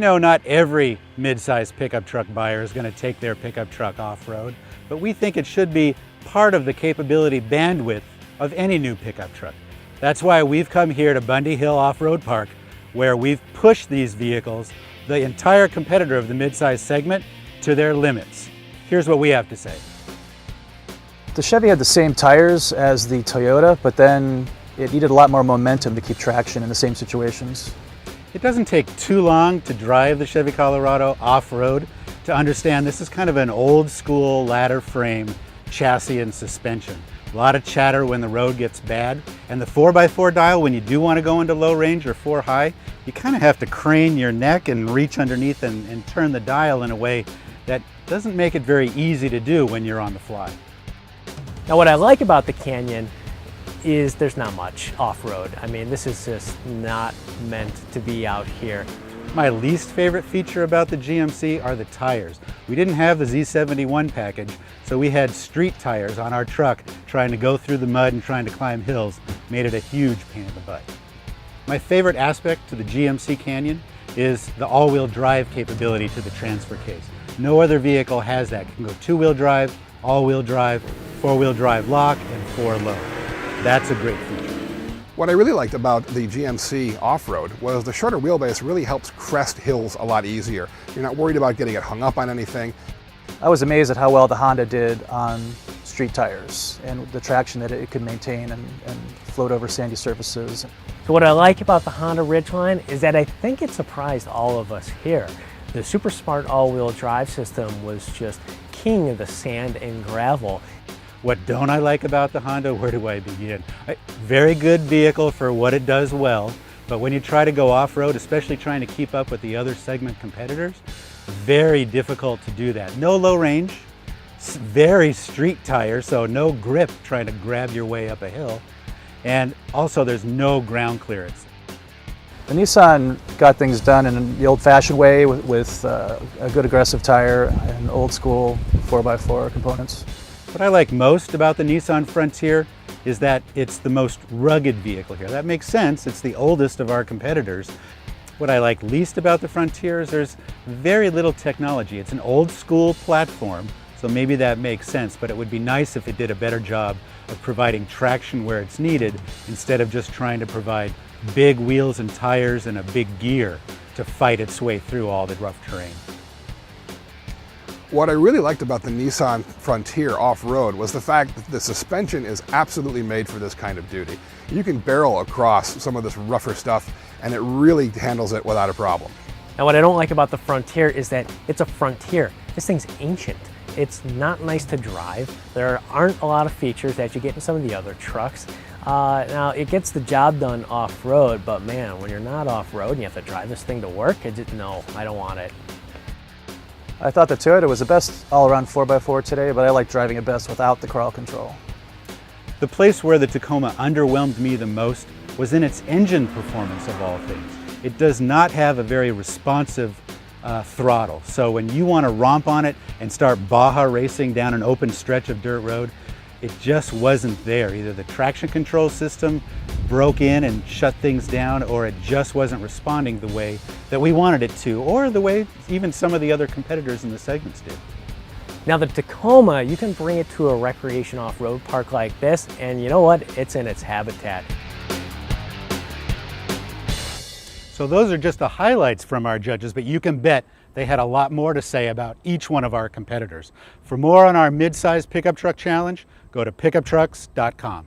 know not every mid-size pickup truck buyer is going to take their pickup truck off-road, but we think it should be part of the capability bandwidth of any new pickup truck. That's why we've come here to Bundy Hill Off-Road Park, where we've pushed these vehicles, the entire competitor of the mid-size segment, to their limits. Here's what we have to say. The Chevy had the same tires as the Toyota, but then it needed a lot more momentum to keep traction in the same situations. It doesn't take too long to drive the Chevy Colorado off-road to understand this is kind of an old school ladder frame chassis and suspension. A lot of chatter when the road gets bad, and the 4x4 dial, when you do want to go into low range or 4 high, you kind of have to crane your neck and reach underneath and turn the dial in a way that doesn't make it very easy to do when you're on the fly. Now what I like about the Canyon is there's not much off-road. I mean, this is just not meant to be out here. My least favorite feature about the GMC are the tires. We didn't have the Z71 package, so we had street tires on our truck trying to go through the mud and trying to climb hills. Made it a huge pain in the butt. My favorite aspect to the GMC Canyon is the all-wheel drive capability to the transfer case. No other vehicle has that. It can go 2-wheel drive, all-wheel drive, 4-wheel drive lock, and 4 low. That's a great feature. What I really liked about the GMC off-road was the shorter wheelbase really helps crest hills a lot easier. You're not worried about getting it hung up on anything. I was amazed at how well the Honda did on street tires and the traction that it could maintain and float over sandy surfaces. So what I like about the Honda Ridgeline is that I think it surprised all of us here. The super smart all-wheel drive system was just king of the sand and gravel. What don't I like about the Honda? Where do I begin? Very good vehicle for what it does well, but when you try to go off-road, especially trying to keep up with the other segment competitors, very difficult to do that. No low range, very street tire, so no grip trying to grab your way up a hill, and also there's no ground clearance. The Nissan got things done in the old-fashioned way with a good aggressive tire and old-school 4x4 components. What I like most about the Nissan Frontier is that it's the most rugged vehicle here. That makes sense, it's the oldest of our competitors. What I like least about the Frontier is there's very little technology. It's an old school platform, so maybe that makes sense, but it would be nice if it did a better job of providing traction where it's needed instead of just trying to provide big wheels and tires and a big gear to fight its way through all the rough terrain. What I really liked about the Nissan Frontier off-road was the fact that the suspension is absolutely made for this kind of duty. You can barrel across some of this rougher stuff and it really handles it without a problem. Now what I don't like about the Frontier is that it's a Frontier. This thing's ancient. It's not nice to drive. There aren't a lot of features that you get in some of the other trucks. Now it gets the job done off-road, but man, when you're not off-road and you have to drive this thing to work, no, I don't want it. I thought the Toyota was the best all-around 4x4 today, but I like driving it best without the crawl control. The place where the Tacoma underwhelmed me the most was in its engine performance of all things. It does not have a very responsive throttle, so when you want to romp on it and start Baja racing down an open stretch of dirt road, it just wasn't there. Either the traction control system broke in and shut things down, or it just wasn't responding the way that we wanted it to, or the way even some of the other competitors in the segments did. Now the Tacoma, you can bring it to a recreation off-road park like this, and you know what? It's in its habitat. So those are just the highlights from our judges, but you can bet they had a lot more to say about each one of our competitors. For more on our mid-size pickup truck challenge, go to pickuptrucks.com.